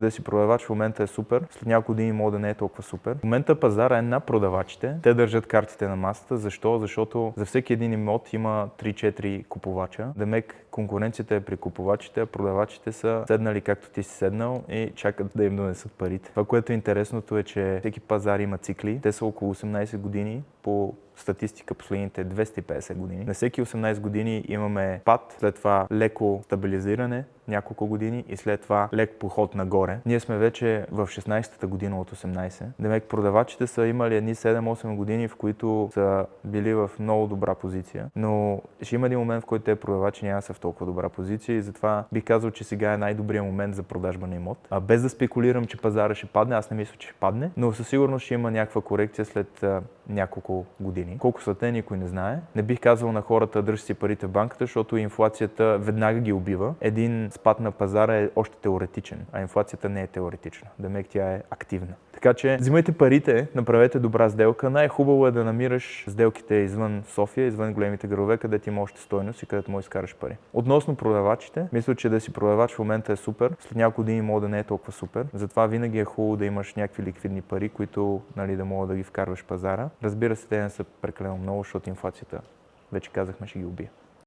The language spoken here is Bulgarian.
Да си продавач в момента е супер, след няколко години може да не е толкова супер. В момента пазара е на продавачите. Те държат картите на масата. Защо? Защото за всеки един имот има 3-4 купувача. Демек конкуренцията е при купувачите, а продавачите са седнали както ти си седнал и чакат да им донесат парите. Това, което е интересното е, че всеки пазар има цикли. Те са около 18 години по статистика последните 250 години. На всеки 18 години имаме пад, след това леко стабилизиране, няколко години и след това лек поход нагоре. Ние сме вече в 16-та година от 18. Демек продавачите са имали едни 7-8 години, в които са били в много добра позиция, но ще има един момент, в който те продавачи няма са в толкова добра позиция и затова бих казал, че сега е най-добрият момент за продажба на имот. Без да спекулирам, че пазара ще падне, аз не мисля, че ще падне, но със сигурност ще има някаква корекция след няколко години. Колко са те, никой не знае. Не бих казал на хората дръж си парите в банката, защото инфлацията веднага ги убива. Един спад на пазара е още теоретичен, а инфлацията не е теоретична. Демек тя е активна. Така че взимайте парите, направете добра сделка. Най-хубаво е да намираш сделките извън София, извън големите градове, където има още стойност и където можеш да изкараш пари. Относно продавачите, мисля, че да си продавач в момента е супер. След няколко години може да не е толкова супер. Затова винаги е хубаво да имаш някакви ликвидни пари, които да могат да ги вкарваш в пазара. Разбира се, те не са прекалено много, защото инфлацията, вече казахме, ще ги убие.